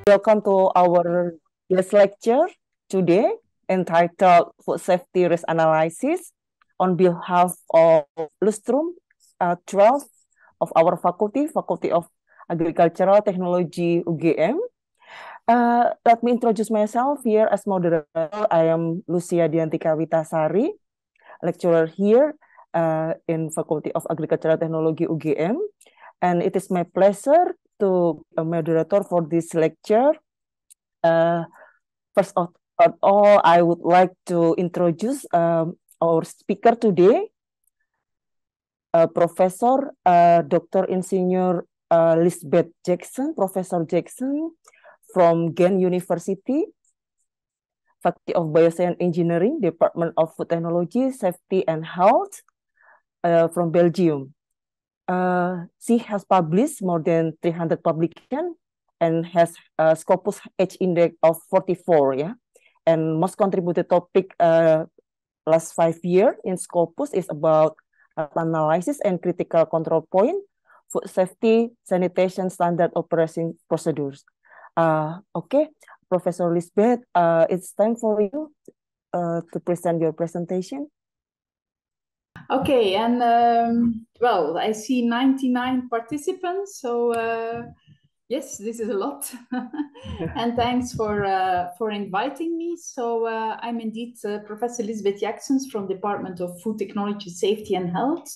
Welcome to our guest lecture today entitled Food Safety Risk Analysis on behalf of Lustrum 12 of our Faculty of Agricultural Technology UGM. Let me introduce myself here as moderator. I am Lucia Diantika Witasari, lecturer here in Faculty of Agricultural Technology UGM. And it is my pleasure to be a moderator for this lecture. First of all, I would like to introduce our speaker today, Professor Dr. Insinyur Lisbeth Jackson, Professor Jackson from Ghent University, Faculty of Bioscience Engineering, Department of Food Technology, Safety and Health from Belgium. She has published more than 300 publications and has a Scopus H index of 44, yeah. And most contributed topic last 5 years in Scopus is about analysis and critical control point, food safety, sanitation standard operating procedures. Okay, Professor Lisbeth, it's time for you to present your presentation. Okay, and well, I see 99 participants, so yes, this is a lot. And thanks for inviting me. So I'm indeed Professor Lisbeth Jackson from Department of Food Technology, Safety and Health,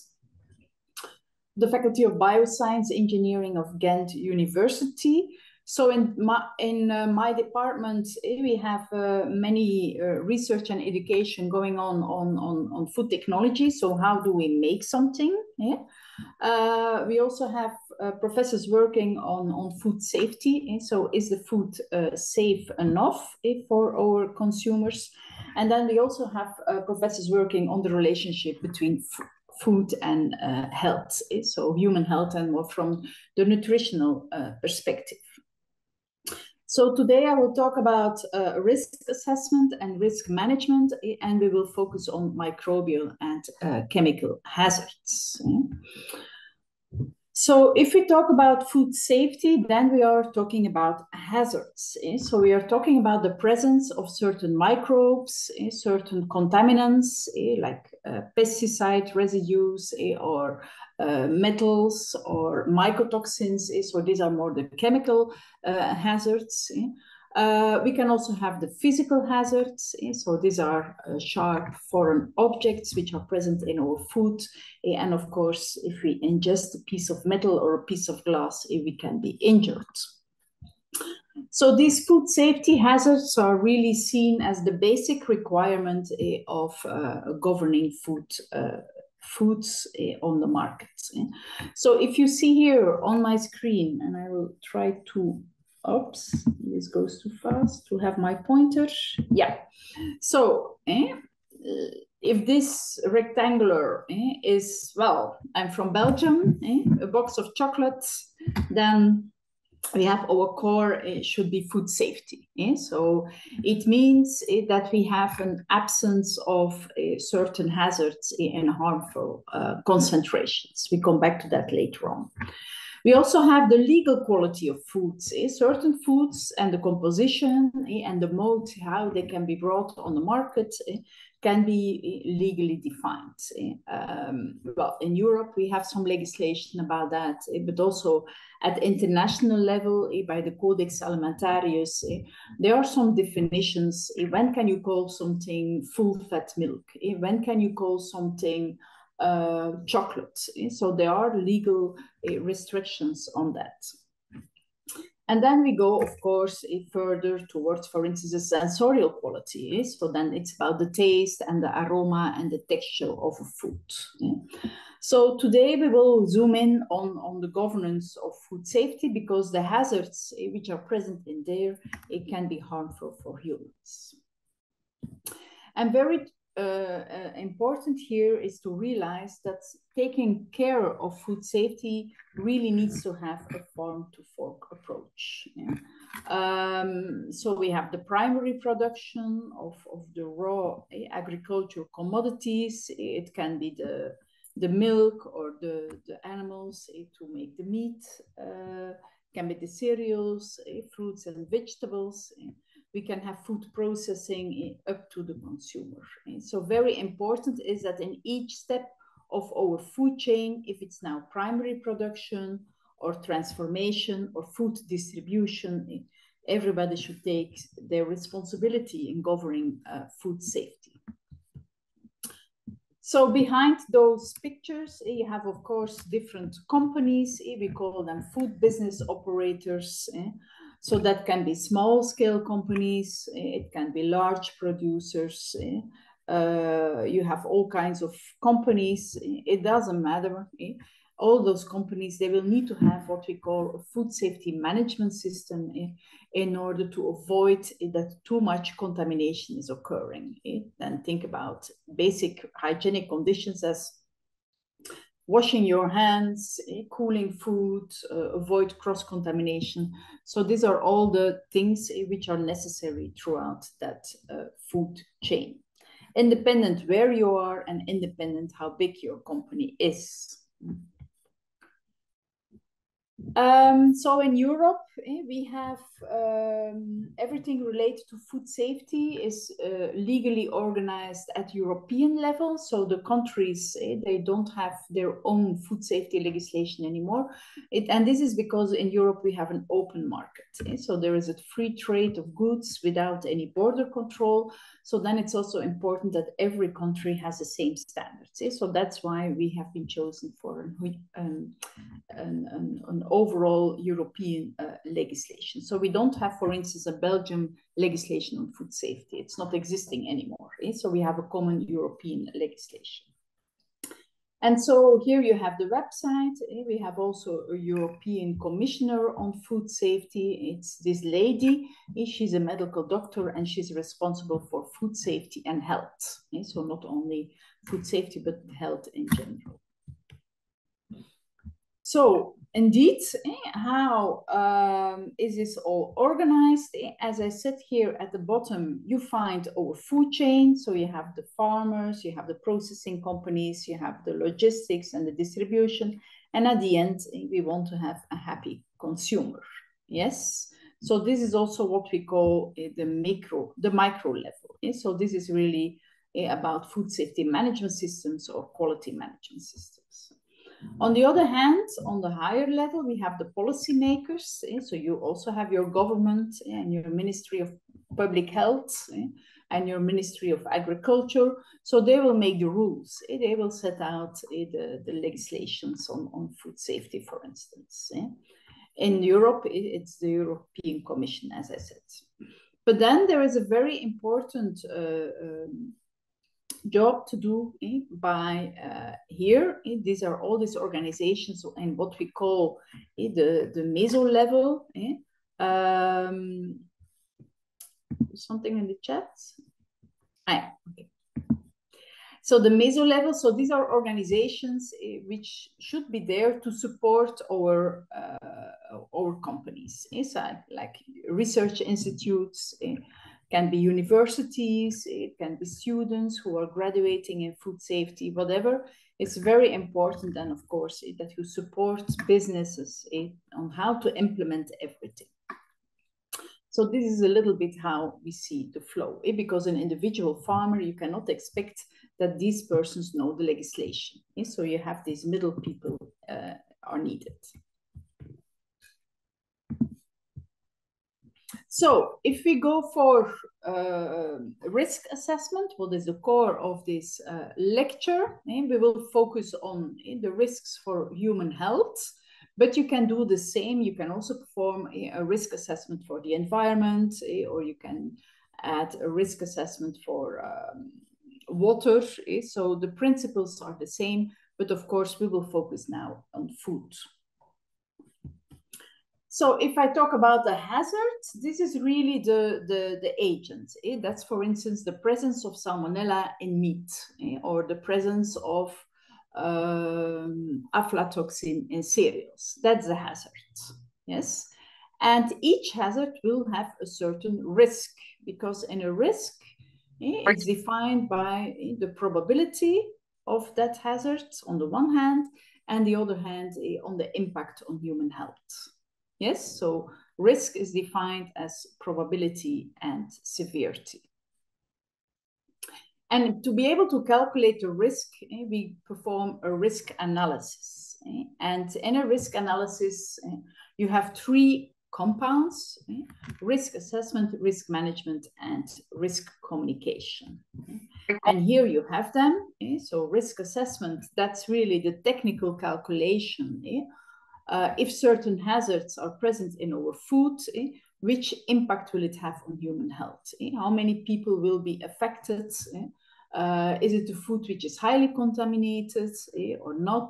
the Faculty of Bioscience Engineering of Ghent University. So in my department, we have many research and education going on food technology. So how do we make something? Yeah. We also have professors working on food safety. So is the food safe enough for our consumers? And then we also have professors working on the relationship between food and health. So human health and more from the nutritional perspective. So today I will talk about risk assessment and risk management, and we will focus on microbial and chemical hazards. So if we talk about food safety, then we are talking about hazards. So we are talking about the presence of certain microbes, certain contaminants, like pesticide residues or metals or mycotoxins. So these are more the chemical hazards. We can also have the physical hazards. So these are sharp foreign objects which are present in our food. And of course, if we ingest a piece of metal or a piece of glass, we can be injured. So these food safety hazards are really seen as the basic requirement of governing foods on the market. So if you see here on my screen, and I will try to, oops, this goes too fast to have my pointer. Yeah. So if this rectangular is, well, I'm from Belgium, a box of chocolates, then we have our core should be food safety. So it means that we have an absence of certain hazards and harmful concentrations. We come back to that later on. We also have the legal quality of foods. Certain foods and the composition and the mode, how they can be brought on the market can be legally defined. Well, in Europe, we have some legislation about that, but also at international level, by the Codex Alimentarius, there are some definitions. When can you call something full-fat milk? When can you call something chocolate? So there are legal restrictions on that. And then we go, of course, further towards, for instance, the sensorial quality. So then it's about the taste and the aroma and the texture of a food. So today we will zoom in on the governance of food safety, because the hazards which are present in there, it can be harmful for humans. And very important here is to realize that taking care of food safety really needs to have a farm-to-fork approach. So we have the primary production of the raw agricultural commodities. It can be the milk or the animals to make the meat. can be the cereals, fruits and vegetables. We can have food processing up to the consumer. So very important is that in each step of our food chain, if it's now primary production or transformation or food distribution, everybody should take their responsibility in governing food safety. So behind those pictures, you have, of course, different companies. We call them food business operators. So that can be small scale companies. It can be large producers. You have all kinds of companies. It doesn't matter. All those companies, they will need to have what we call a food safety management system in order to avoid that too much contamination is occurring. And think about basic hygienic conditions as washing your hands, cooling food, avoid cross-contamination. So these are all the things which are necessary throughout that food chain. Independent where you are and independent how big your company is. So in Europe, we have everything related to food safety is legally organized at European level. So the countries, they don't have their own food safety legislation anymore. And this is because in Europe we have an open market. So there is a free trade of goods without any border control. So then it's also important that every country has the same standards. So that's why we have been chosen for an overall European legislation. So we don't have, for instance, a Belgian legislation on food safety. It's not existing anymore. So we have a common European legislation. And so here you have the website. We have also a European Commissioner on Food Safety. It's this lady. She's a medical doctor and she's responsible for food safety and health. So not only food safety, but health in general. So indeed, how is this all organized? As I said here at the bottom, you find our food chain. So you have the farmers, you have the processing companies, you have the logistics and the distribution. And at the end, we want to have a happy consumer. Yes. So this is also what we call the micro level. So this is really about food safety management systems or quality management systems. On the other hand, on the higher level, we have the policymakers. So you also have your government and your Ministry of Public Health and your Ministry of Agriculture. So they will make the rules. They will set out the legislations on food safety, for instance. In Europe, it's the European Commission, as I said. But then there is a very important job to do by here. These are all these organizations and what we call the meso level. Something in the chat? Okay. So the meso level, so these are organizations which should be there to support our companies. So like research institutes, can be universities, it can be students who are graduating in food safety, whatever. It's very important, and of course, that you support businesses on how to implement everything. So this is a little bit how we see the flow, because an individual farmer, you cannot expect that these persons know the legislation. So you have these middle people are needed. So if we go for risk assessment, what is the core of this lecture? We will focus on the risks for human health, but you can do the same. You can also perform a risk assessment for the environment, or you can add a risk assessment for water. So the principles are the same, but of course we will focus now on food. So if I talk about the hazards, this is really the agent. That's, for instance, the presence of salmonella in meat, or the presence of aflatoxin in cereals. That's the hazard, yes? And each hazard will have a certain risk, because in a risk, it's defined by the probability of that hazard on the one hand, and the other hand, on the impact on human health. Yes, so risk is defined as probability and severity. And to be able to calculate the risk, we perform a risk analysis. And in a risk analysis, you have three compounds: risk assessment, risk management, and risk communication. And here you have them. So risk assessment, that's really the technical calculation. If certain hazards are present in our food, which impact will it have on human health? How many people will be affected? Is it a food which is highly contaminated or not?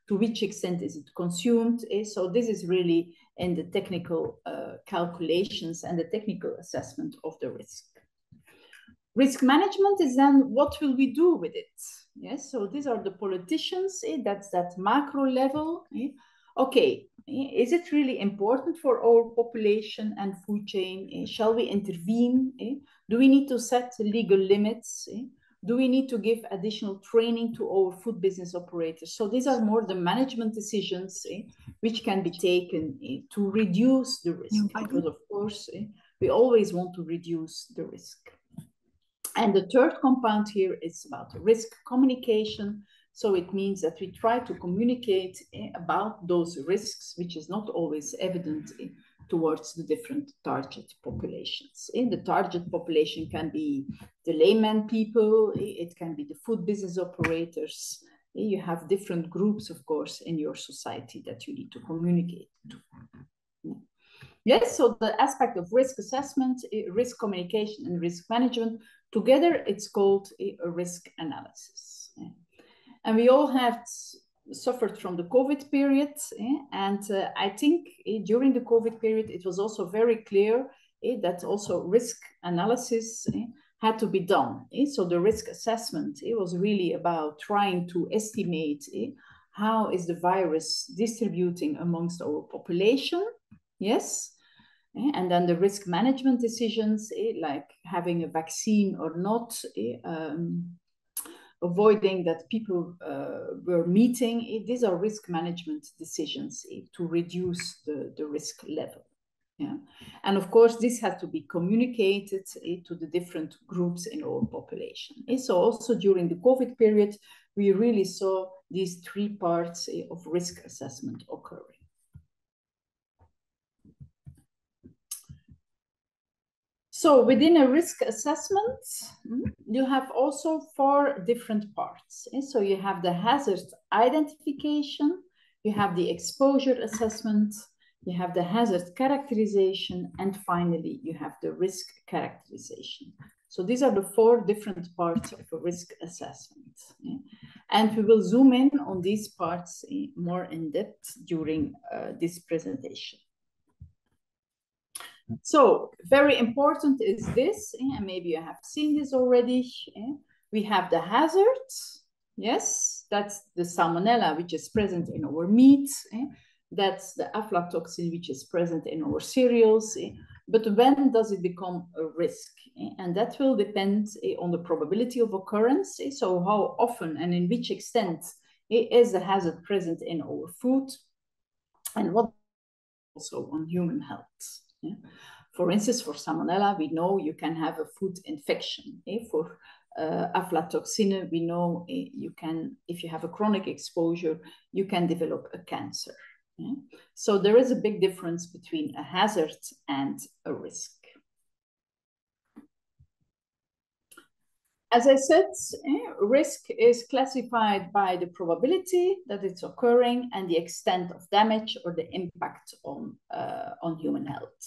To which extent is it consumed? So this is really in the technical calculations and the technical assessment of the risk. Risk management is then what will we do with it? Yes, so these are the politicians, that's that macro level. Okay, is it really important for our population and food chain? Shall we intervene? Do we need to set legal limits? Do we need to give additional training to our food business operators? So these are more the management decisions which can be taken to reduce the risk. Because of course, we always want to reduce the risk. And the third compound here is about risk communication. So it means that we try to communicate about those risks, which is not always evident towards the different target populations. The target population can be the layman people, it can be the food business operators. You have different groups, of course, in your society that you need to communicate to. Yes, so the aspect of risk assessment, risk communication, and risk management, together it's called a risk analysis. And we all have suffered from the COVID period. And I think during the COVID period, it was also very clear that also risk analysis had to be done. So the risk assessment, it was really about trying to estimate how is the virus distributing amongst our population. Yes. And then the risk management decisions, like having a vaccine or not, avoiding that people were meeting. These are risk management decisions to reduce the risk level. Yeah. And of course, this had to be communicated to the different groups in our population. So also during the COVID period, we really saw these three parts of risk assessment occurring. So within a risk assessment, you have also 4 different parts. So you have the hazard identification, you have the exposure assessment, you have the hazard characterization, and finally you have the risk characterization. So these are the 4 different parts of a risk assessment. And we will zoom in on these parts more in depth during this presentation. So very important is this, and maybe you have seen this already. We have the hazards. Yes, that's the salmonella, which is present in our meat. That's the aflatoxin, which is present in our cereals. But when does it become a risk? And that will depend on the probability of occurrence. So how often and in which extent is the hazard present in our food, and what also on human health. For instance, for salmonella, we know you can have a food infection. For aflatoxin, we know you can, if you have a chronic exposure, you can develop a cancer. So there is a big difference between a hazard and a risk. As I said, risk is classified by the probability that it's occurring and the extent of damage or the impact on human health.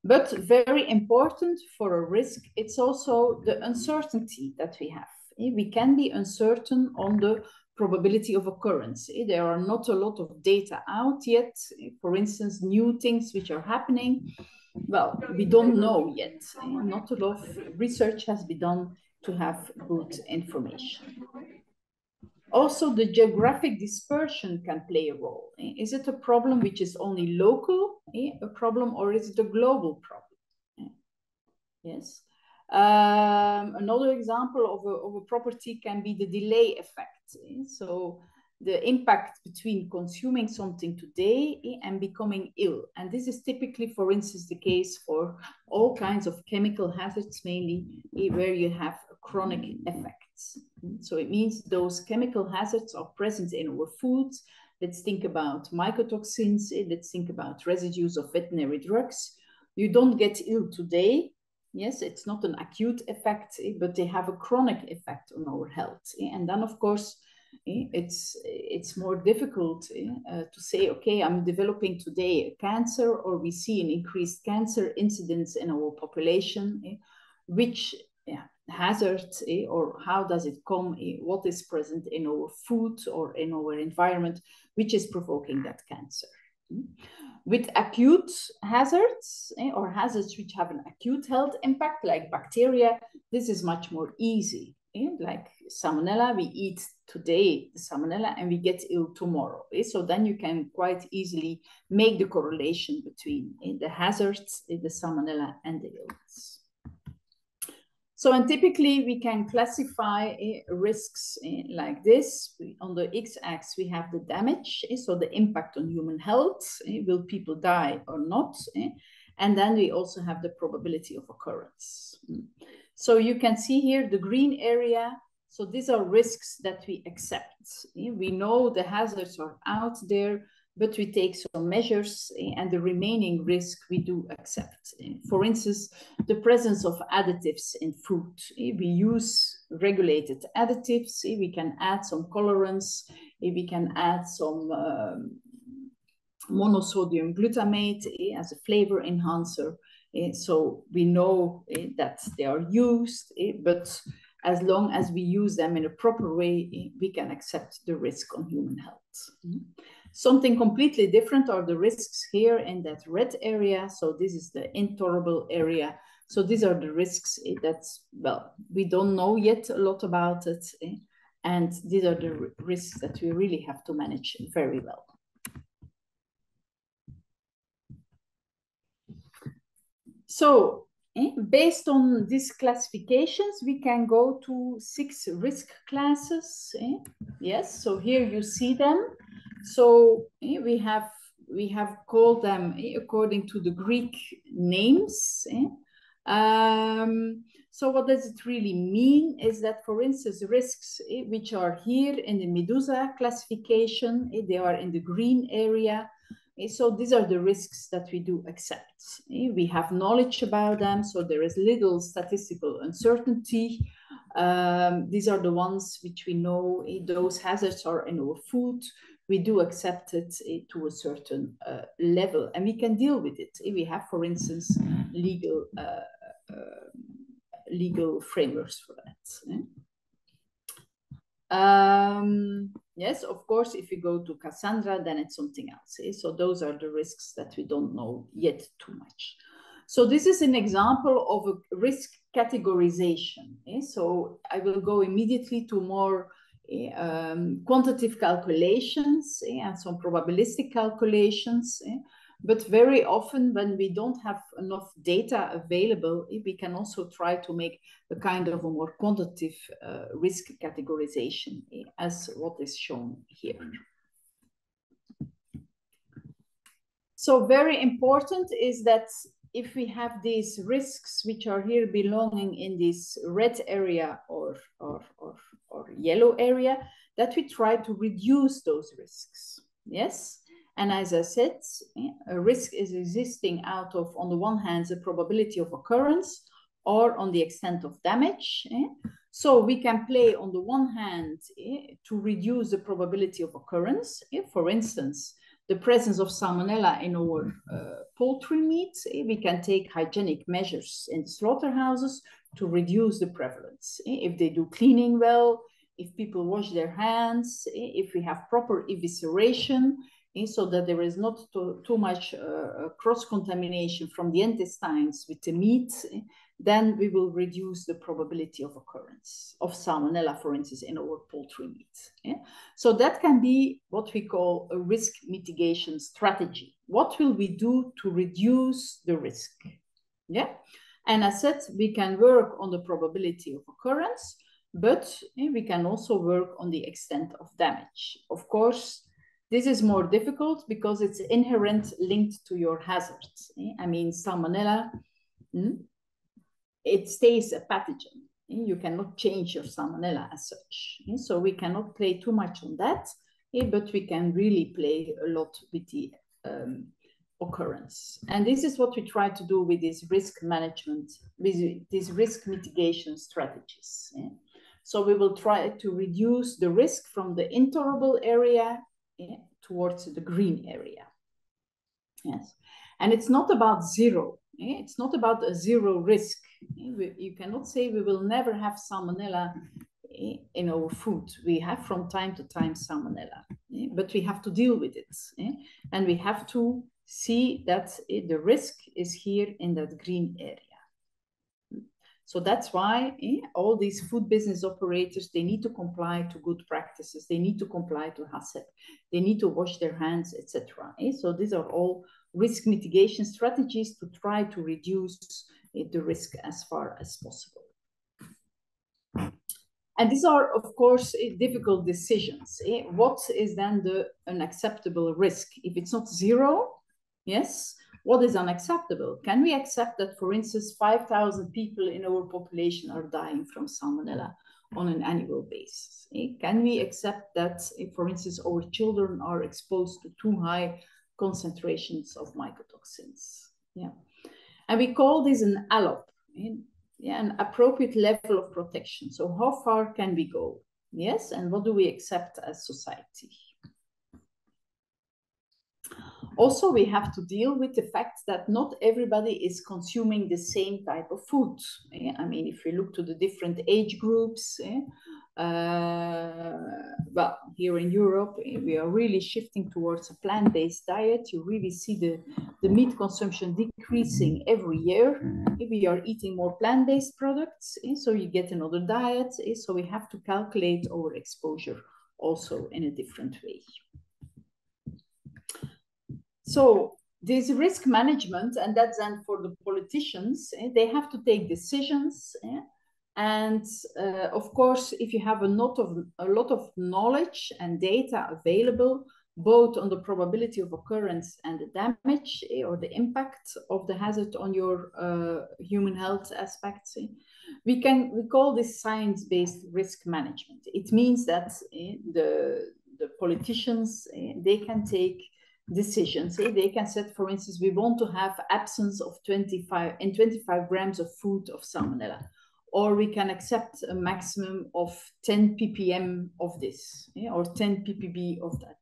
But very important for a risk, it's also the uncertainty that we have. We can be uncertain on the probability of occurrence. There are not a lot of data out yet. For instance, new things which are happening. Well, we don't know yet. Not a lot of research has been done to have good information. Also, the geographic dispersion can play a role. Is it a problem which is only local, a problem, or is it a global problem? Yes. Another example of a property can be the delay effect. So the impact between consuming something today and becoming ill. And this is typically, for instance, the case for all kinds of chemical hazards, mainly where you have chronic effects. So it means those chemical hazards are present in our foods. Let's think about mycotoxins. Let's think about residues of veterinary drugs. You don't get ill today. Yes, it's not an acute effect, but they have a chronic effect on our health. And then, of course, it's more difficult to say, okay, I'm developing today a cancer, or we see an increased cancer incidence in our population, which hazard or how does it come, what is present in our food or in our environment, which is provoking that cancer. With acute hazards or hazards which have an acute health impact, like bacteria, this is much more easy. Like salmonella, we eat today the salmonella and we get ill tomorrow. So then you can quite easily make the correlation between the hazards, the salmonella, and the illness. So, and typically we can classify risks like this. On the x-axis, we have the damage, so the impact on human health. Will people die or not? And then we also have the probability of occurrence. So you can see here the green area. So these are risks that we accept. We know the hazards are out there, but we take some measures, and the remaining risk we do accept. For instance, the presence of additives in food. We use regulated additives. We can add some colorants. We can add some monosodium glutamate as a flavor enhancer. So we know that they are used, but as long as we use them in a proper way, we can accept the risk on human health. Something completely different are the risks here in that red area. So this is the intolerable area. So these are the risks that, well, we don't know yet a lot about it. And these are the risks that we really have to manage very well. So based on these classifications, we can go to 6 risk classes. Yes, so here you see them. So we have called them according to the Greek names. So what does it really mean is that, for instance, risks which are here in the Medusa classification, they are in the green area. So these are the risks that we do accept. We have knowledge about them, so there is little statistical uncertainty. These are the ones which we know those hazards are in our food. We do accept it to a certain level, and we can deal with it. We have, for instance, legal frameworks for that. Yes, of course, if you go to Cassandra, then it's something else. So those are the risks that we don't know yet too much. So this is an example of a risk categorization. So I will go immediately to more quantitative calculations and some probabilistic calculations. But very often when we don't have enough data available, we can also try to make a kind of a more quantitative risk categorization as what is shown here. So very important is that if we have these risks which are here belonging in this red area or yellow area, that we try to reduce those risks. Yes. And as I said, a risk is existing out of, on the one hand, the probability of occurrence or on the extent of damage. So we can play on the one hand to reduce the probability of occurrence. For instance, the presence of salmonella in our poultry meat, we can take hygienic measures in slaughterhouses to reduce the prevalence. If they do cleaning well, if people wash their hands, if we have proper evisceration, so that there is not too much cross-contamination from the intestines with the meat, then we will reduce the probability of occurrence of salmonella, for instance, in our poultry meat. So that can be what we call a risk mitigation strategy. What will we do to reduce the risk? And as said, we can work on the probability of occurrence, but we can also work on the extent of damage. Of course, this is more difficult because it's inherent linked to your hazards. I mean, salmonella, it stays a pathogen. You cannot change your salmonella as such. So we cannot play too much on that, but we can really play a lot with the occurrence. And this is what we try to do with this risk management, with these risk mitigation strategies. So we will try to reduce the risk from the intolerable area towards the green area. Yes. And it's not about zero. It's not about a zero risk. You cannot say we will never have salmonella in our food. We have from time to time salmonella, but we have to deal with it. And we have to see that the risk is here in that green area. So that's why all these food business operators, they need to comply to good practices. They need to comply to HACCP. They need to wash their hands, etc. So these are all risk mitigation strategies to try to reduce the risk as far as possible. And these are, of course, difficult decisions. What is then the unacceptable risk? If it's not zero, yes, what is unacceptable? Can we accept that, for instance, 5,000 people in our population are dying from salmonella on an annual basis? Can we accept that, for instance, our children are exposed to too high concentrations of mycotoxins? Yeah. And we call this an ALOP, an appropriate level of protection. So how far can we go? Yes, and what do we accept as society? Also, we have to deal with the fact that not everybody is consuming the same type of food. I mean, if we look to the different age groups, well, here in Europe, we are really shifting towards a plant-based diet. You really see the meat consumption decreasing every year. We are eating more plant-based products, so you get another diet. So we have to calculate our exposure also in a different way. So this risk management, and that's then for the politicians, they have to take decisions. And of course, if you have a lot of knowledge and data available, both on the probability of occurrence and the damage or the impact of the hazard on your human health aspects, we call this science-based risk management. It means that the politicians, they can take decisions. They can set, for instance, we want to have absence of 25 grams of food of salmonella, or we can accept a maximum of 10 ppm of this, or 10 ppb of that.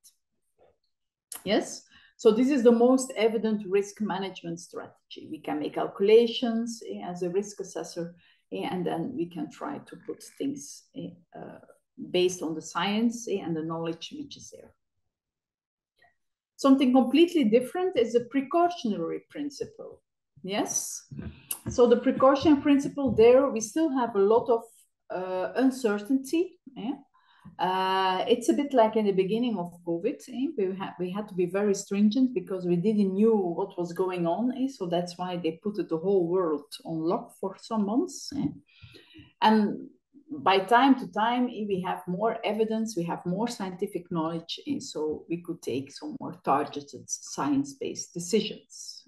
Yes, so this is the most evident risk management strategy. We can make calculations as a risk assessor, and then we can try to put things based on the science and the knowledge which is there. Something completely different is the precautionary principle. Yes. So the precaution principle, there we still have a lot of uncertainty. It's a bit like in the beginning of COVID. We had to be very stringent because we didn't know what was going on. So that's why they put the whole world on lock for some months. And by time to time, we have more evidence, we have more scientific knowledge, and so we could take some more targeted science-based decisions.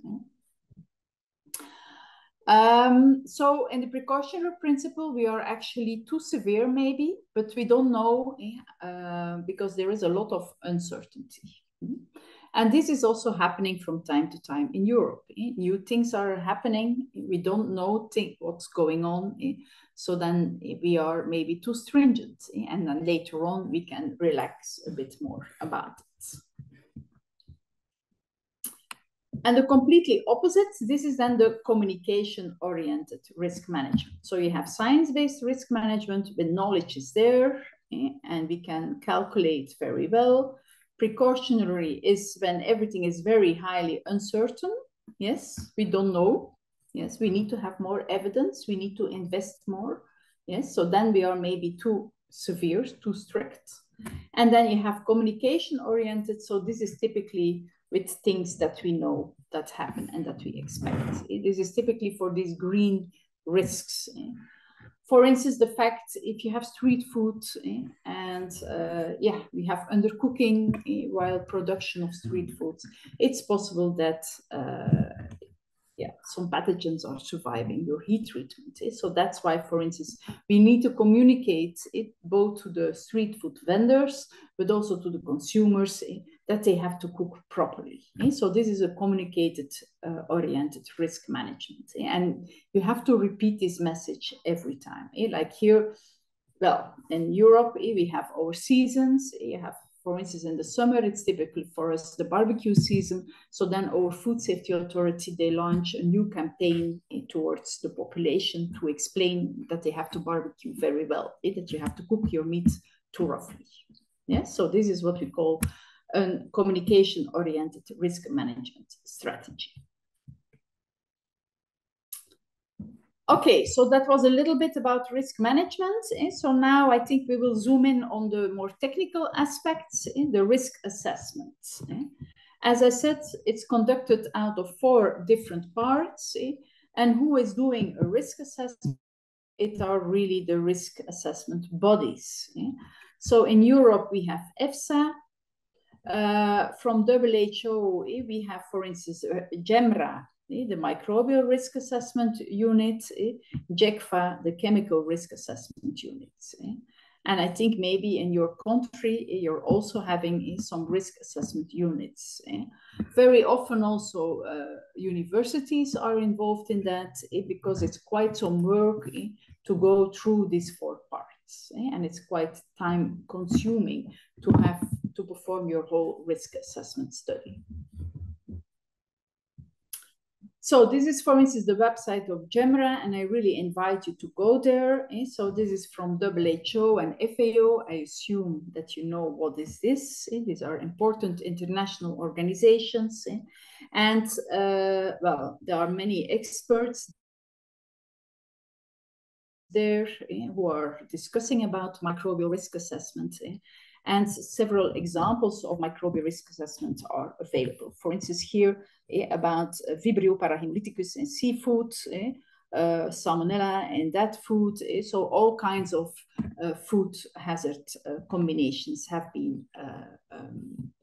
So in the precautionary principle, we are actually too severe maybe, but we don't know because there is a lot of uncertainty. And this is also happening from time to time in Europe. New things are happening. We don't know what's going on. So then we are maybe too stringent. And then later on, we can relax a bit more about it. And the completely opposite, this is then the communication-oriented risk management. So you have science-based risk management, the knowledge is there, and we can calculate very well. Precautionary is when everything is very highly uncertain. Yes, we don't know. Yes, we need to have more evidence. We need to invest more. Yes, so then we are maybe too severe, too strict. And then you have communication-oriented. So this is typically with things that we know that happen and that we expect. This is typically for these green risks. For instance, the fact if you have street food and yeah, we have undercooking while production of street foods, it's possible that yeah, some pathogens are surviving your heat treatment. So that's why, for instance, we need to communicate it both to the street food vendors, but also to the consumers that they have to cook properly. So this is a communicated oriented risk management. And you have to repeat this message every time. Like here, well, in Europe, we have our seasons. You have, for instance, in the summer, it's typically for us the barbecue season. So then our food safety authority, they launch a new campaign towards the population to explain that they have to barbecue very well, that you have to cook your meat too roughly. Yeah, so this is what we call a communication-oriented risk management strategy. Okay, so that was a little bit about risk management. So now I think we will zoom in on the more technical aspects, the risk assessment. As I said, it's conducted out of 4 different parts. And who is doing a risk assessment? It are really the risk assessment bodies. So in Europe, we have EFSA. From WHO, we have, for instance, GEMRA, the Microbial Risk Assessment Unit, JECFA, the Chemical Risk Assessment Unit. And I think maybe in your country, you're also having some risk assessment units. Very often also universities are involved in that because it's quite some work to go through these 4 parts. And it's quite time consuming to have to perform your whole risk assessment study. So this is, for instance, the website of GEMRA, and I really invite you to go there. So this is from WHO and FAO. I assume that you know what is this. These are important international organizations. And, well, there are many experts there who are discussing about microbial risk assessment. And several examples of microbial risk assessment are available. For instance, here about Vibrio parahemolyticus in seafood, Salmonella in that food. So all kinds of food hazard combinations have been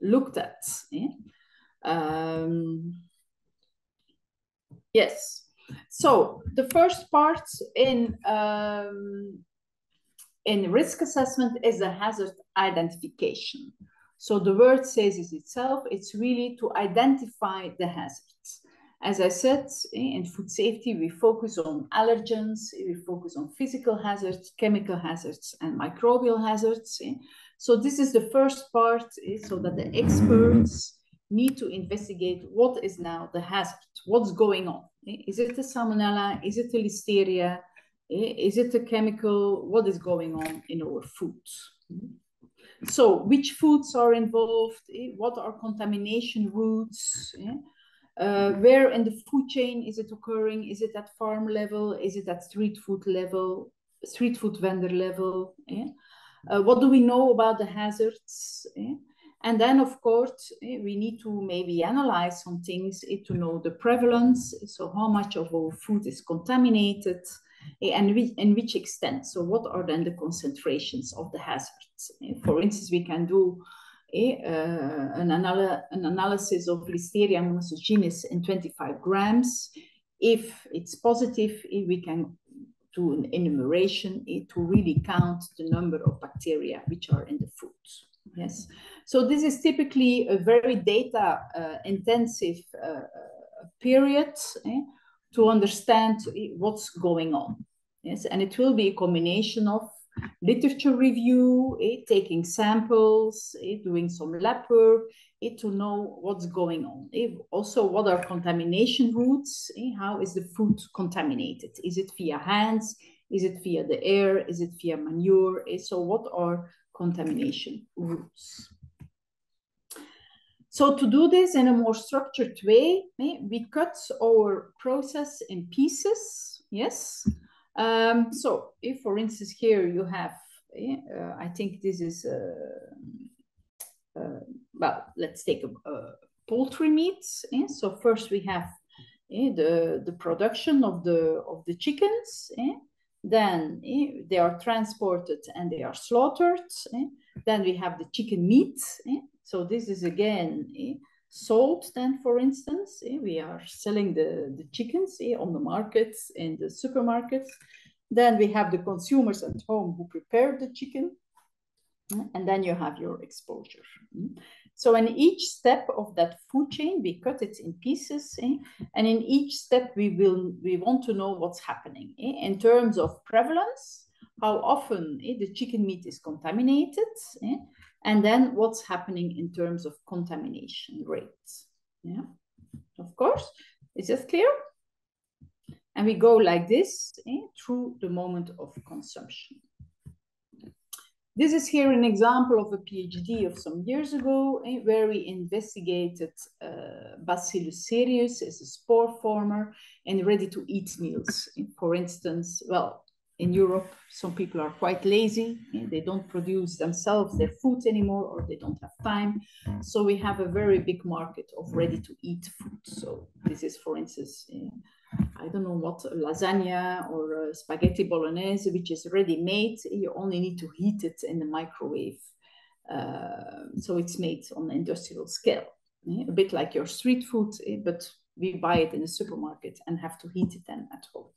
looked at. Yes. So the first part in risk assessment is the hazard identification. So the word says it itself, it's really to identify the hazards. As I said, in food safety, we focus on allergens, we focus on physical hazards, chemical hazards, and microbial hazards. So this is the first part, so that the experts need to investigate what is now the hazard, what's going on. Is it a salmonella? Is it a listeria? Is it a chemical? What is going on in our foods? So which foods are involved? What are contamination routes? Where in the food chain is it occurring? Is it at farm level? Is it at street food level, street food vendor level? What do we know about the hazards? And then, of course, we need to maybe analyze some things to know the prevalence. So how much of our food is contaminated and in which extent. So what are then the concentrations of the hazards? For instance, we can do an analysis of Listeria monocytogenes in 25 grams. If it's positive, we can do an enumeration to really count the number of bacteria which are in the food. Yes, so this is typically a very data intensive period to understand what's going on. Yes, and it will be a combination of literature review, taking samples, doing some lab work, to know what's going on. Also, what are contamination routes? How is the food contaminated? Is it via hands? Is it via the air? Is it via manure? So what are contamination routes? So to do this in a more structured way, we cut our process in pieces, yes? So if, for instance, here you have, I think this is, well, let's take a poultry meat. So first we have the production of the chickens. Then they are transported and they are slaughtered. Then we have the chicken meat. So this is again sold then, for instance. We are selling the chickens on the markets, in the supermarkets. Then we have the consumers at home who prepare the chicken. And then you have your exposure. So in each step of that food chain, we cut it in pieces. And in each step, we want to know what's happening. In terms of prevalence, how often the chicken meat is contaminated. And then what's happening in terms of contamination rates. Yeah, of course. Is that clear? And we go like this through the moment of consumption. This is here an example of a PhD of some years ago, where we investigated Bacillus cereus as a spore former in ready-to-eat meals. For instance, well, in Europe, some people are quite lazy. They don't produce themselves their food anymore, or they don't have time. So we have a very big market of ready-to-eat food. So this is, for instance, I don't know what, lasagna or spaghetti bolognese, which is ready made. You only need to heat it in the microwave. So it's made on an industrial scale, a bit like your street food, but we buy it in the supermarket and have to heat it then at home.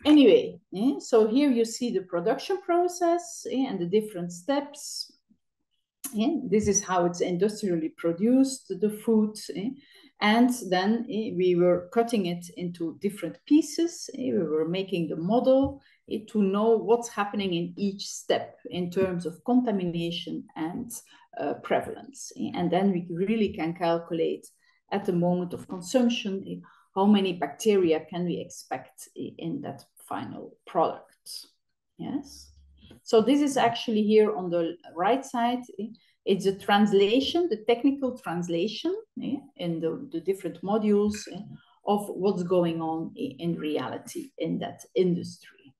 Anyway, so here you see the production process and the different steps. This is how it's industrially produced, the food. And then we were cutting it into different pieces. We were making the model to know what's happening in each step in terms of contamination and prevalence. And then we really can calculate at the moment of consumption how many bacteria can we expect in that final product. Yes. So this is actually here on the right side. It's a translation, the technical translation in the different modules of what's going on in reality in that industry.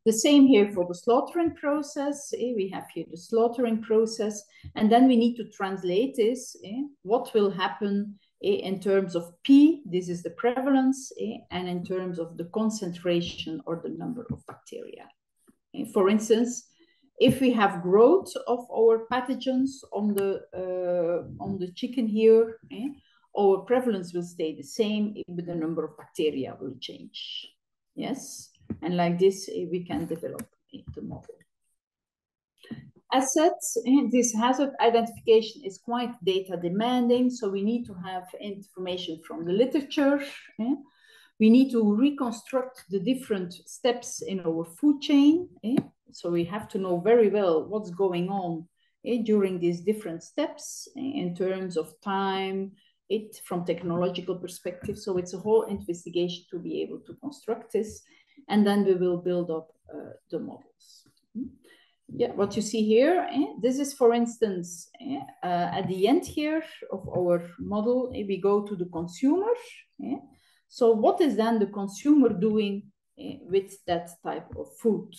The same here for the slaughtering process. We have here the slaughtering process, and then we need to translate this. What will happen in terms of P, this is the prevalence, and in terms of the concentration or the number of bacteria. For instance, if we have growth of our pathogens on the chicken here, our prevalence will stay the same, but the number of bacteria will change. Yes, and like this, we can develop the model. As said, this hazard identification is quite data demanding, so we need to have information from the literature. We need to reconstruct the different steps in our food chain. So we have to know very well what's going on during these different steps in terms of time, from technological perspective. So it's a whole investigation to be able to construct this. And then we will build up the models. Yeah, what you see here, this is, for instance, at the end here of our model, we go to the consumer. So what is then the consumer doing with that type of food?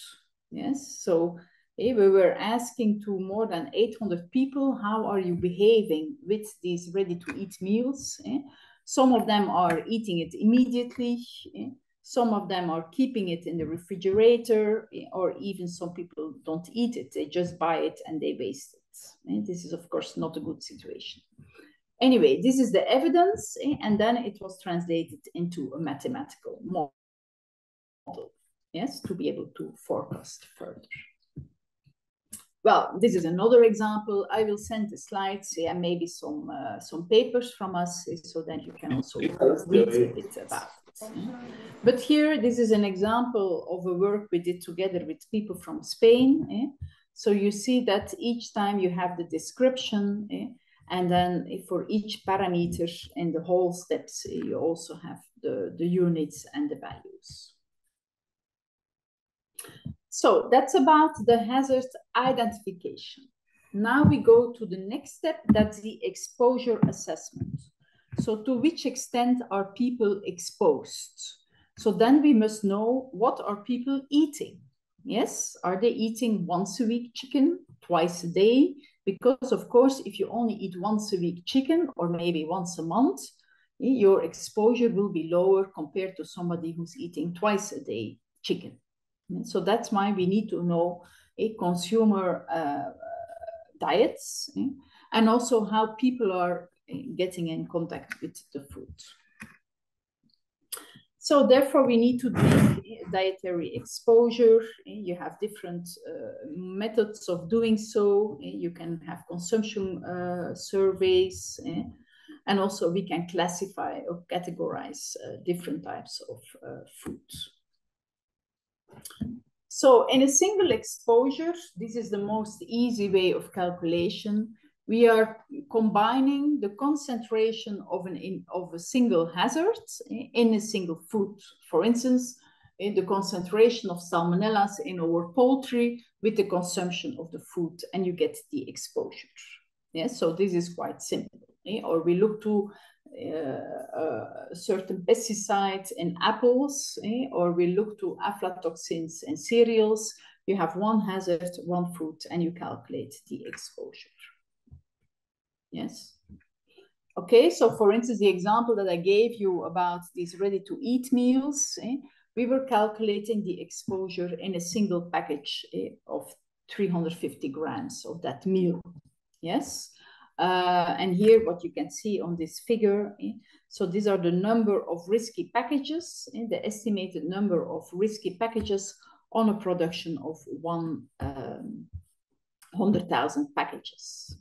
Yes, so we were asking to more than 800 people, how are you behaving with these ready-to-eat meals? Some of them are eating it immediately. Some of them are keeping it in the refrigerator, or even some people don't eat it. They just buy it and they waste it. This is, of course, not a good situation. Anyway, this is the evidence, and then it was translated into a mathematical model, yes, to be able to forecast further. Well, this is another example. I will send the slides and maybe some papers from us, so that you can also read a bit about it. But here, this is an example of a work we did together with people from Spain. So you see that each time you have the description, and then for each parameter in the whole steps, you also have the units and the values. So that's about the hazard identification. Now we go to the next step, that's the exposure assessment. So to which extent are people exposed? So then we must know, what are people eating? Yes, are they eating once a week chicken, twice a day? Because of course, if you only eat once a week chicken, or maybe once a month, your exposure will be lower compared to somebody who's eating twice a day chicken. So that's why we need to know consumer diets and also how people are getting in contact with the food. So therefore, we need to do dietary exposure. You have different methods of doing so. You can have consumption surveys. And also we can classify or categorize different types of food. So in a single exposure, this is the most easy way of calculation. We are combining the concentration of a single hazard in a single food. For instance, in the concentration of salmonellas in our poultry with the consumption of the food, and you get the exposure. Yes, so this is quite simple. Or we look to certain pesticides in apples, or we look to aflatoxins in cereals. You have one hazard, one food, and you calculate the exposure. Yes. Okay, so for instance, the example that I gave you about these ready-to-eat meals, we were calculating the exposure in a single package of 350 grams of that meal. Yes. And here what you can see on this figure, so these are the number of risky packages, the estimated number of risky packages on a production of 100,000 packages.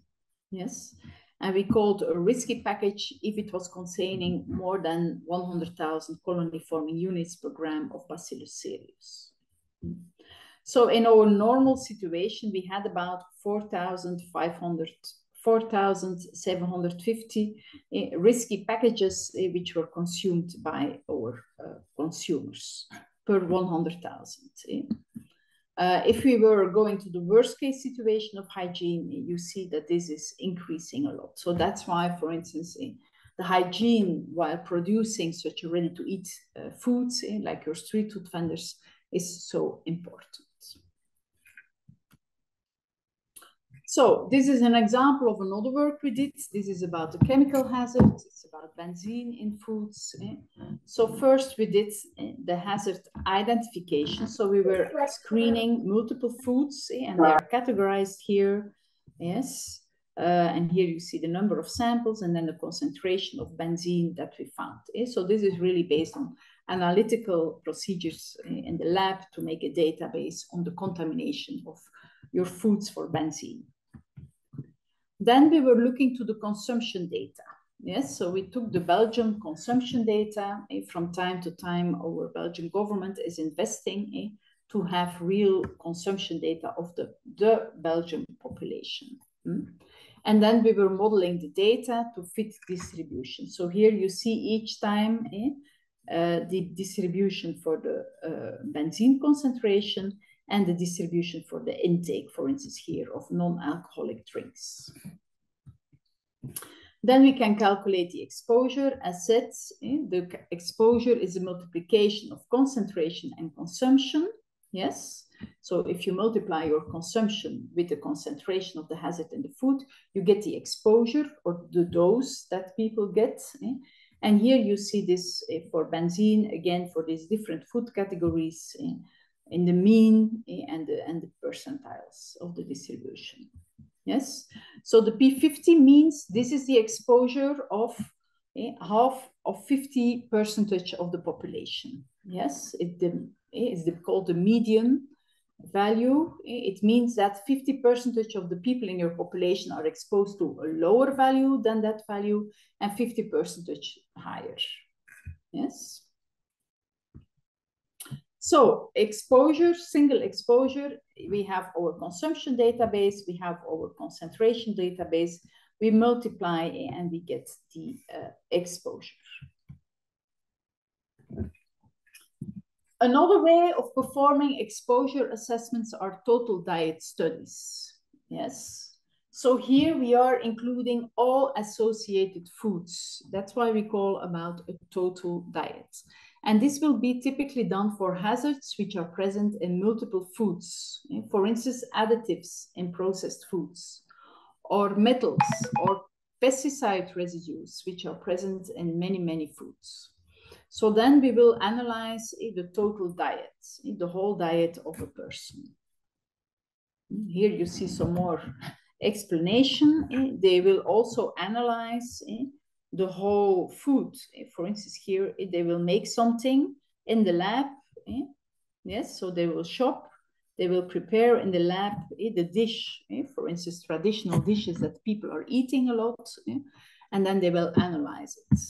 Yes, and we called a risky package if it was containing more than 100,000 colony-forming units per gram of Bacillus cereus. So in our normal situation, we had about 4,750 risky packages which were consumed by our consumers per 100,000. If we were going to the worst case situation of hygiene, you see that this is increasing a lot. So that's why, for instance, the hygiene while producing such a ready-to-eat foods, like your street food vendors, is so important. So this is an example of another work we did. This is about the chemical hazard. It's about benzene in foods. So first we did the hazard identification. So we were screening multiple foods and they are categorized here. Yes. And here you see the number of samples and then the concentration of benzene that we found. So this is really based on analytical procedures in the lab to make a database on the contamination of your foods for benzene. Then we were looking to the consumption data. Yes, so we took the Belgian consumption data. From time to time, our Belgian government is investing to have real consumption data of the Belgian population. And then we were modeling the data to fit distribution. So here you see each time the distribution for the benzene concentration and the distribution for the intake, for instance, here of non-alcoholic drinks. Then we can calculate the exposure. As said, the exposure is a multiplication of concentration and consumption. Yes. So if you multiply your consumption with the concentration of the hazard in the food, you get the exposure or the dose that people get. And here you see this for benzene, again, for these different food categories in the mean and the percentiles of the distribution. Yes, so the P50 means this is the exposure of half of 50% of the population. Yes, it's called the median value. It means that 50% of the people in your population are exposed to a lower value than that value and 50% higher. Yes. So exposure, single exposure, we have our consumption database, we have our concentration database, we multiply and we get the exposure. Another way of performing exposure assessments are total diet studies. Yes. So here we are including all associated foods. That's why we call about a total diet. And this will be typically done for hazards which are present in multiple foods. For instance, additives in processed foods, or metals, or pesticide residues, which are present in many, many foods. So then we will analyze the total diet, the whole diet of a person. Here you see some more explanation. They will also analyze the whole food. For instance, here they will make something in the lab. Yes, so they will shop, they will prepare in the lab the dish, for instance, traditional dishes that people are eating a lot, and then they will analyze it.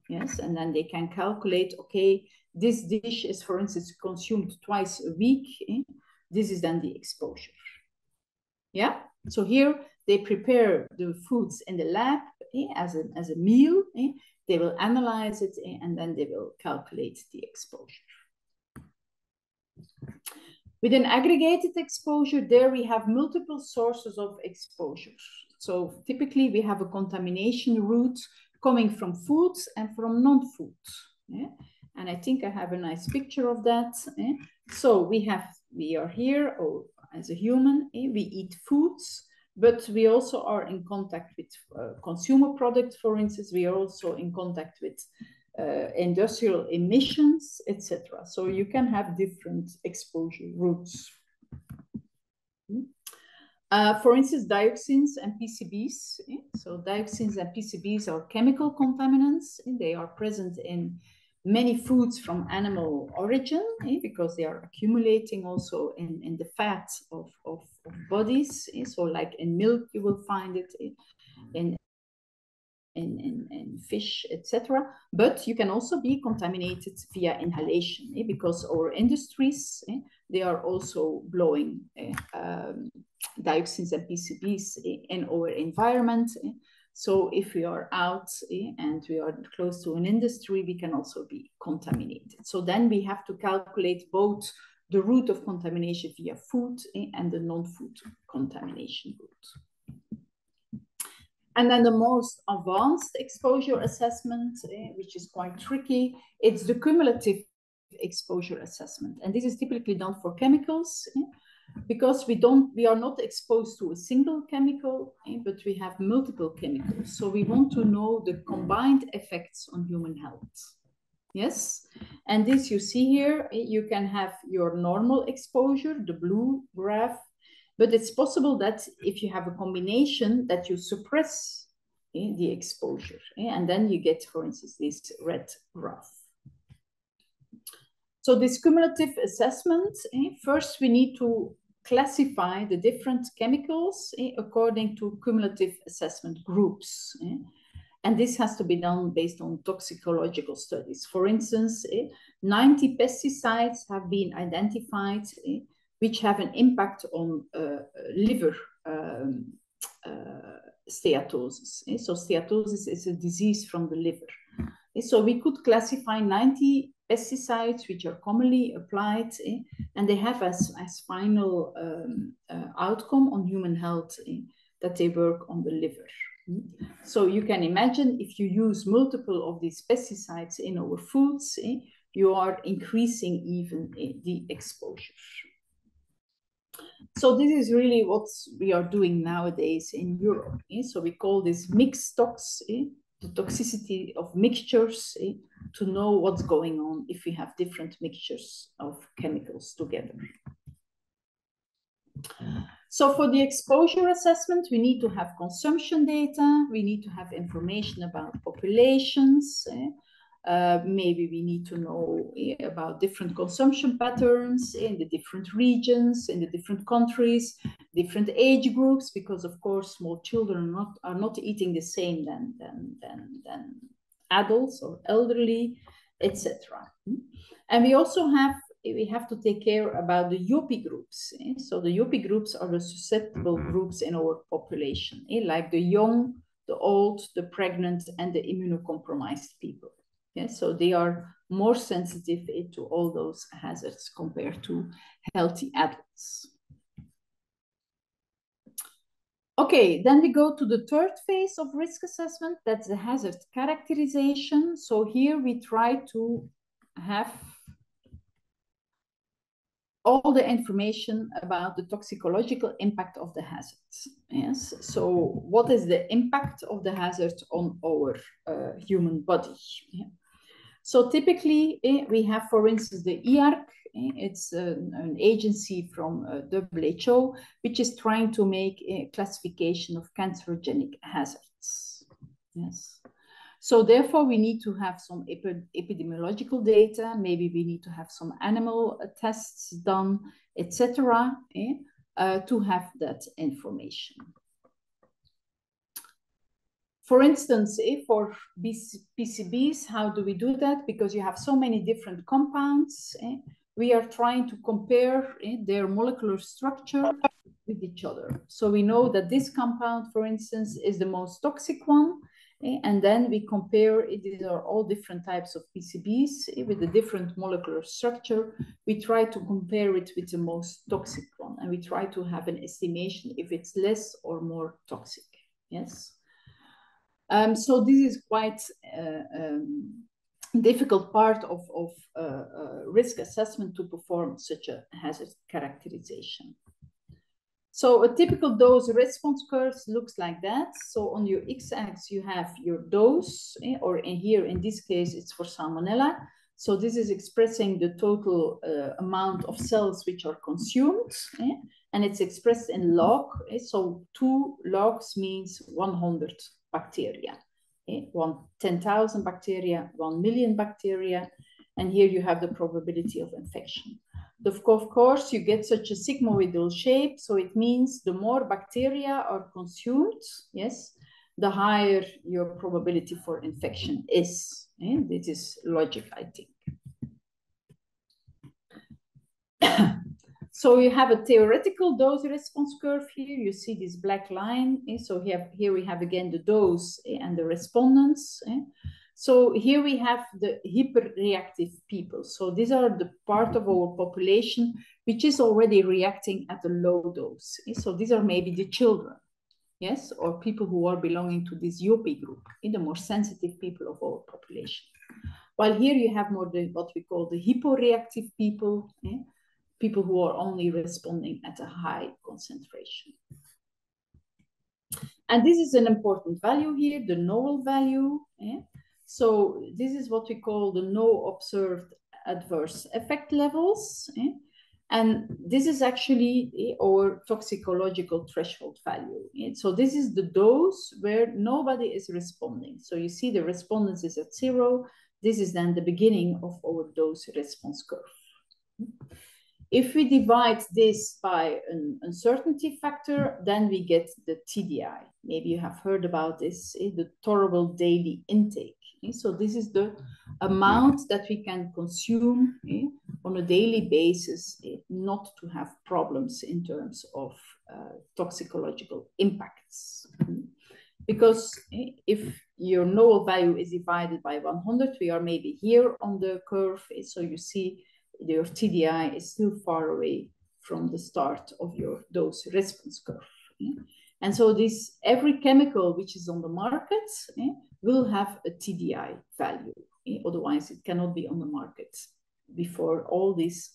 Yes, and then they can calculate, okay, this dish is, for instance, consumed twice a week. This is then the exposure. Yeah, so here they prepare the foods in the lab as a meal. They will analyze it and then they will calculate the exposure. With an aggregated exposure, there we have multiple sources of exposure. So typically we have a contamination route coming from foods and from non-foods. Yeah? And I think I have a nice picture of that. So we are here as a human, we eat foods, but we also are in contact with consumer products, for instance. We are also in contact with industrial emissions, etc. So you can have different exposure routes. For instance, dioxins and PCBs. So dioxins and PCBs are chemical contaminants. They are present in many foods from animal origin because they are accumulating also in the fat of bodies. So like in milk, you will find it in fish, etc. But you can also be contaminated via inhalation because our industries, they are also blowing dioxins and PCBs in our environment. So if we are out and we are close to an industry, we can also be contaminated. So then we have to calculate both the route of contamination via food and the non-food contamination route. And then the most advanced exposure assessment, which is quite tricky, it's the cumulative exposure assessment. And this is typically done for chemicals because we are not exposed to a single chemical, but we have multiple chemicals. So we want to know the combined effects on human health. Yes, and this you see here, you can have your normal exposure, the blue graph, but it's possible that if you have a combination that you suppress the exposure, and then you get, for instance, this red graph. So this cumulative assessment, first we need to classify the different chemicals according to cumulative assessment groups. And this has to be done based on toxicological studies. For instance, 90 pesticides have been identified which have an impact on liver steatosis. So steatosis is a disease from the liver. So we could classify 90 pesticides which are commonly applied, and they have as final outcome on human health that they work on the liver. So you can imagine if you use multiple of these pesticides in our foods, you are increasing even the exposure. So this is really what we are doing nowadays in Europe. So we call this mixed tox, the toxicity of mixtures, to know what's going on if we have different mixtures of chemicals together. So for the exposure assessment, we need to have consumption data. We need to have information about populations. Maybe we need to know about different consumption patterns in the different regions, in the different countries, different age groups, because of course small children are not eating the same than adults or elderly, etc. And we also have to take care about the YOPI groups. So the YOPI groups are the susceptible groups in our population, like the young, the old, the pregnant, and the immunocompromised people. So they are more sensitive to all those hazards compared to healthy adults. Okay, then we go to the third phase of risk assessment. That's the hazard characterization. So here we try to have all the information about the toxicological impact of the hazards. Yes. So what is the impact of the hazard on our human body? Yeah. So typically we have, for instance, the IARC. It's an agency from WHO, which is trying to make a classification of cancerogenic hazards. Yes. So therefore, we need to have some epidemiological data. Maybe we need to have some animal tests done, etc., to have that information. For instance, for PCBs, how do we do that? Because you have so many different compounds, we are trying to compare their molecular structure with each other. So we know that this compound, for instance, is the most toxic one. And then we compare, these are all different types of PCBs with a different molecular structure. We try to compare it with the most toxic one, and we try to have an estimation if it's less or more toxic. Yes. So this is quite difficult part of risk assessment to perform such a hazard characterization. So a typical dose response curve looks like that. So on your x-axis, you have your dose, or here in this case, it's for Salmonella. So this is expressing the total amount of cells which are consumed, and it's expressed in log. So 2 logs means 100 bacteria. 10,000 bacteria, 1 million bacteria, and here you have the probability of infection. Of course, you get such a sigmoidal shape, so it means the more bacteria are consumed, yes, the higher your probability for infection is. This is logic, I think. So you have a theoretical dose response curve here. You see this black line. So here we have again the dose and the respondents. So here we have the hyperreactive people. So these are the part of our population which is already reacting at a low dose. So these are maybe the children, yes, or people who are belonging to this UP group, the more sensitive people of our population. While here you have more what we call the hyporeactive people, people who are only responding at a high concentration. And this is an important value here, the null value. So this is what we call the no observed adverse effect levels. And this is actually our toxicological threshold value. So this is the dose where nobody is responding. So you see the respondence is at 0. This is then the beginning of our dose response curve. If we divide this by an uncertainty factor, then we get the TDI. Maybe you have heard about this, the tolerable daily intake. So this is the amount that we can consume on a daily basis, not to have problems in terms of toxicological impacts. Because if your null value is divided by 100, we are maybe here on the curve. So you see your TDI is still far away from the start of your dose response curve. And so this, every chemical which is on the market will have a TDI value. Otherwise, it cannot be on the market before all this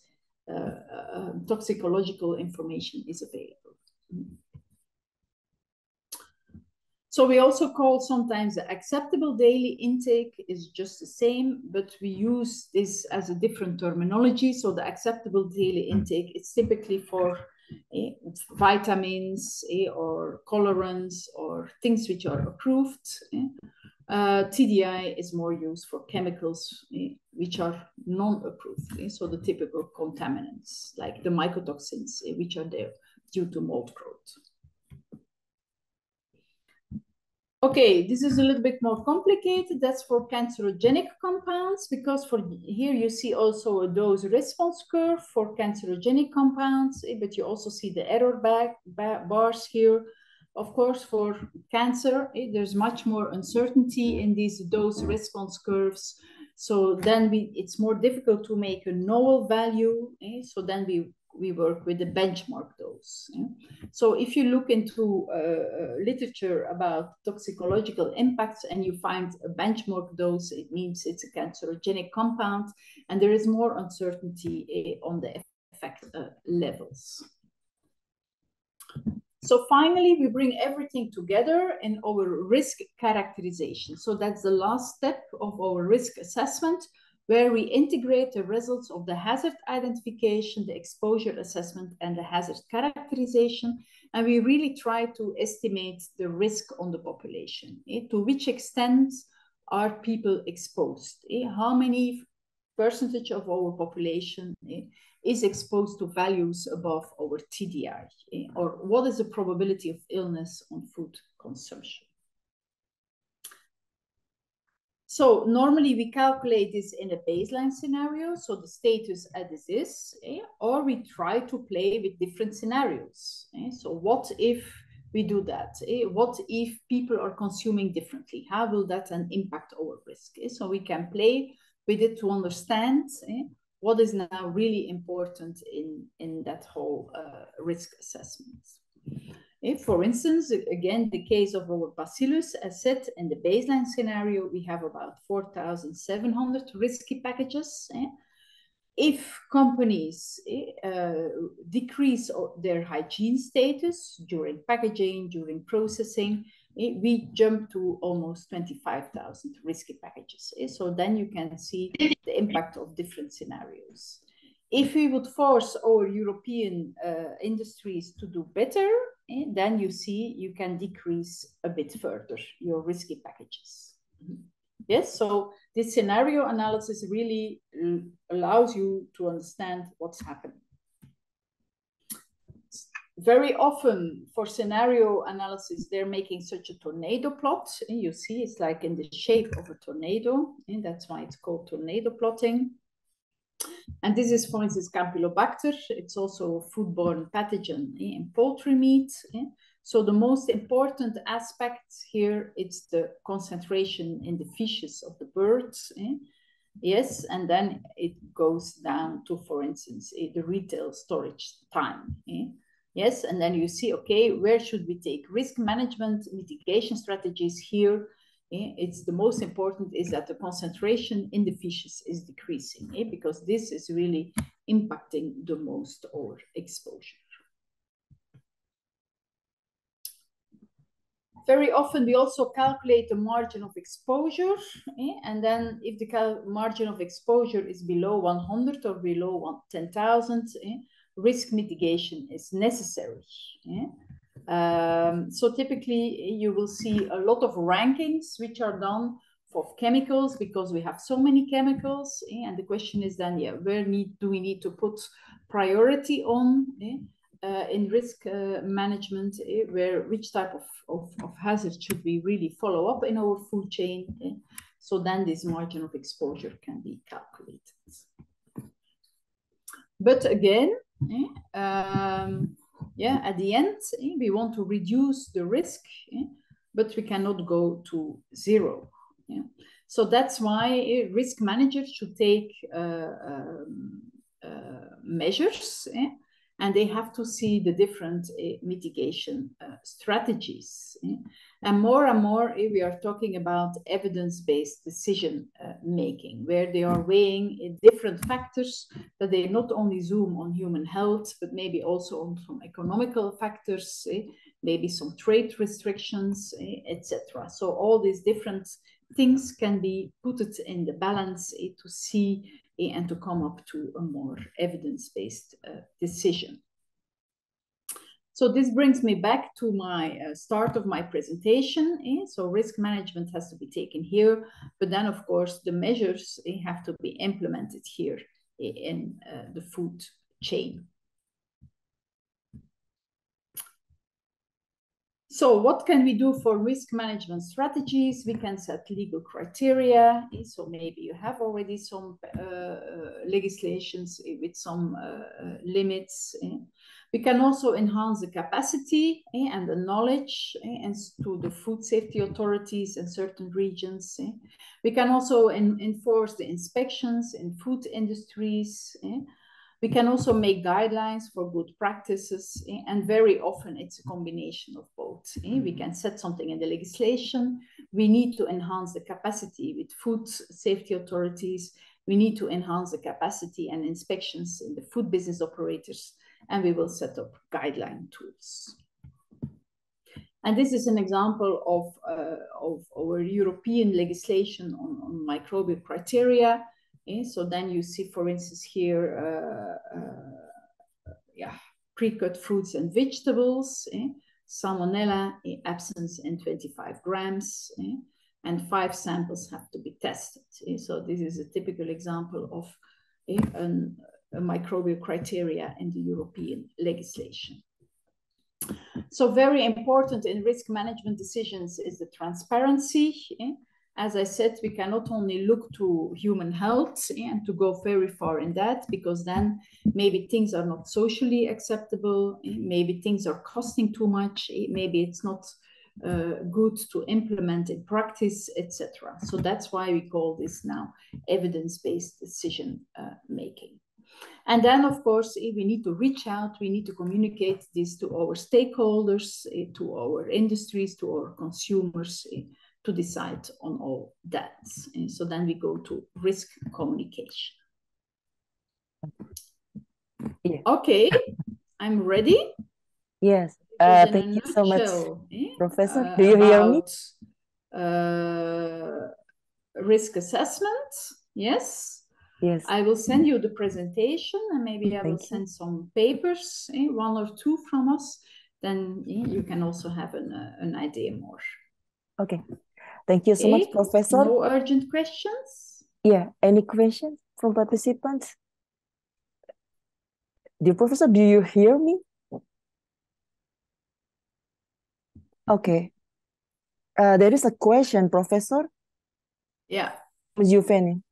toxicological information is available. So we also call sometimes the acceptable daily intake is just the same, but we use this as a different terminology. So the acceptable daily intake is typically for vitamins or colorants or things which are approved. TDI is more used for chemicals which are non-approved. So the typical contaminants like the mycotoxins which are there due to mold growth. Okay, this is a little bit more complicated. That's for cancerogenic compounds, because for here you see also a dose response curve for cancerogenic compounds, but you also see the error bars here. Of course, for cancer, there's much more uncertainty in these dose response curves. So then it's more difficult to make a null value. So then we work with the benchmark dose. So if you look into literature about toxicological impacts and you find a benchmark dose, it means it's a cancerogenic compound, and there is more uncertainty on the effect levels. So finally, we bring everything together in our risk characterization. So that's the last step of our risk assessment, where we integrate the results of the hazard identification, the exposure assessment, and the hazard characterization. And we really try to estimate the risk on the population. To which extent are people exposed? How many percentage of our population is exposed to values above our TDI? Or what is the probability of illness on food consumption? So normally we calculate this in a baseline scenario, so the status as is, or we try to play with different scenarios. So what if we do that? What if people are consuming differently? How will that then impact our risk? So we can play with it to understand what is now really important in that whole risk assessment. For instance, again, the case of our bacillus, as said, in the baseline scenario, we have about 4,700 risky packages. If companies decrease their hygiene status during packaging, during processing, we jump to almost 25,000 risky packages. So then you can see the impact of different scenarios. If we would force our European industries to do better, then you see you can decrease a bit further your risky packages. Yes, so this scenario analysis really allows you to understand what's happening. Very often for scenario analysis, they're making such a tornado plot. You see, it's like in the shape of a tornado, and that's why it's called tornado plotting. And this is, for instance, Campylobacter. It's also a foodborne pathogen in poultry meat. So the most important aspect here, it's the concentration in the feces of the birds. Yes, and then it goes down to, for instance, the retail storage time. Yes, and then you see, okay, where should we take risk management mitigation strategies here? It's the most important is that the concentration in the fishes is decreasing, because this is really impacting the most our exposure. Very often we also calculate the margin of exposure, and then if the margin of exposure is below 100 or below 10,000, risk mitigation is necessary. So typically you will see a lot of rankings which are done for chemicals, because we have so many chemicals, and the question is then, where do we need to put priority on in risk management, which type of hazard should we really follow up in our food chain? So then this margin of exposure can be calculated. But again, at the end, we want to reduce the risk, but we cannot go to zero. So that's why risk managers should take measures, and they have to see the different mitigation strategies. And more, we are talking about evidence-based decision making, where they are weighing different factors, that they not only zoom on human health, but maybe also on some economical factors, maybe some trade restrictions, etc. So all these different things can be put in the balance to see and to come up to a more evidence-based decision. So this brings me back to my start of my presentation. So risk management has to be taken here, but then of course the measures have to be implemented here in the food chain. So what can we do for risk management strategies? We can set legal criteria. So maybe you have already some legislations with some limits. We can also enhance the capacity and the knowledge and to the food safety authorities in certain regions. We can also enforce the inspections in food industries. We can also make guidelines for good practices, and very often it's a combination of both. We can set something in the legislation. We need to enhance the capacity with food safety authorities, we need to enhance the capacity and inspections in the food business operators, and we will set up guideline tools. And this is an example of our European legislation on microbial criteria. So then you see, for instance, here, pre-cut fruits and vegetables, salmonella absence in 25 grams, and 5 samples have to be tested. So this is a typical example of a microbial criteria in the European legislation. So very important in risk management decisions is the transparency. As I said, we cannot only look to human health and to go very far in that, because then maybe things are not socially acceptable, maybe things are costing too much, maybe it's not good to implement in practice, etc. So that's why we call this now evidence-based decision making. And then, of course, we need to reach out, we need to communicate this to our stakeholders, to our industries, to our consumers, to decide on all that. And so then we go to risk communication. Yeah. Okay, I'm ready. Yes. Thank you so much, Professor. Do you hear me? Risk assessment, yes. Yes. I will send you the presentation, and maybe I will send some papers, 1 or 2 from us. Then you can also have an idea more. Okay. Thank you so much, Professor. No urgent questions? Yeah. Any questions from participants? Dear Professor, do you hear me? Okay. There is a question, Professor. Yeah. Giovanni.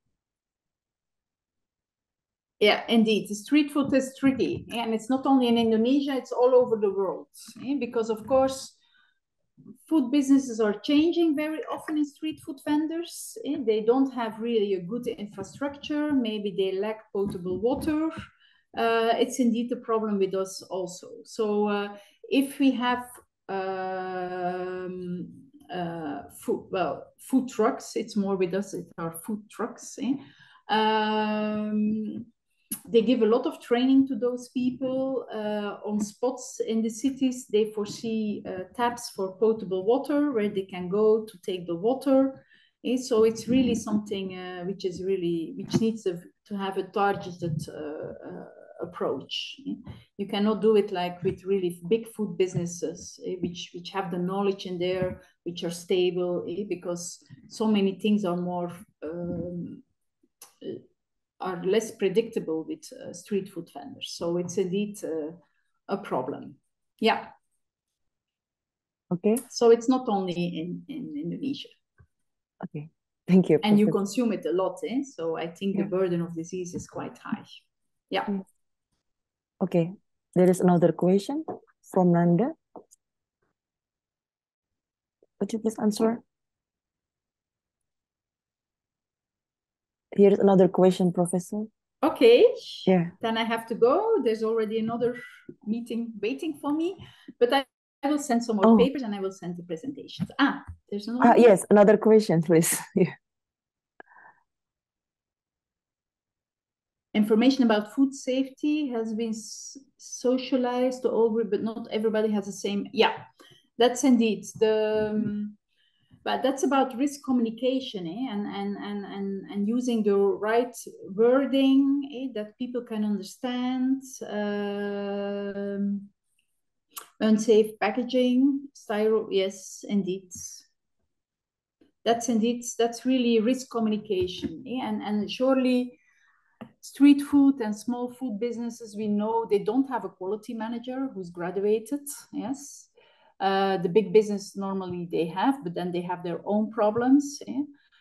Yeah, indeed. The street food is tricky. And it's not only in Indonesia, it's all over the world. Because, of course, food businesses are changing very often in street food vendors. They don't have really a good infrastructure. Maybe they lack potable water. It's indeed a problem with us also. So if we have food trucks, it's more with us, it's our food trucks. They give a lot of training to those people on spots in the cities. They foresee taps for potable water where they can go to take the water. So it's really something which needs to have a targeted approach. You cannot do it like with really big food businesses, which have the knowledge in there, which are stable, because so many things are more are less predictable with street food vendors. So it's indeed a problem. Yeah. Okay. So it's not only in Indonesia. Okay. Thank you. And you consume it a lot, so I think the burden of disease is quite high. Yeah. Okay. There is another question from Nanda. Could you please answer? Here's another question, Professor. Okay. Yeah. Then I have to go. There's already another meeting waiting for me. But I will send some more papers and I will send the presentations. There's another. Yes, another question, please. Yeah. Information about food safety has been socialized to all, but not everybody has the same. Yeah, that's indeed but that's about risk communication, and using the right wording that people can understand. Unsafe packaging, styro. Yes, indeed. That's really risk communication, and surely. Street food and small food businesses, we know they don't have a quality manager who's graduated, yes. The big business normally they have, but then they have their own problems.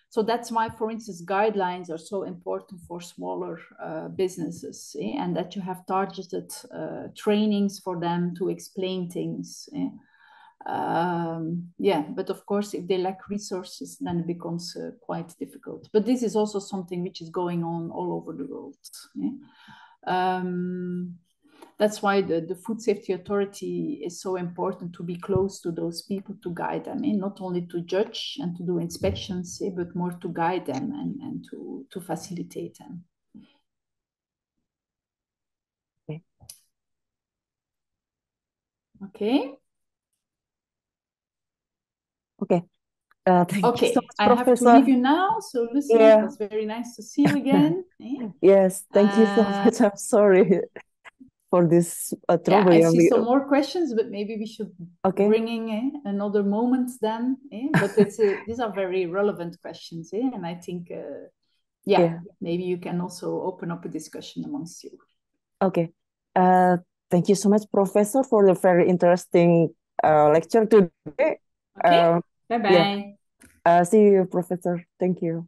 So that's why, for instance, guidelines are so important for smaller businesses, and that you have targeted trainings for them to explain things. But of course, if they lack resources, then it becomes quite difficult. But this is also something which is going on all over the world. Then that's why the Food Safety Authority is so important, to be close to those people, to guide them, not only to judge and to do inspections, but more to guide them and to facilitate them. Okay. Okay. Okay. Thank you so much, I have to Professor. leave you now. So, Lucy, it Yeah. was very nice to see you again. Yes, thank you so much. I'm sorry for this Yeah, trouble. I Yeah, see some more questions, but maybe we should okay. bring in another moment then. But these are very relevant questions, and I think, Yeah. maybe you can also open up a discussion amongst you. Okay. Thank you so much, Professor, for the very interesting lecture today. Okay. Yeah. Bye-bye. See you, Professor. Thank you.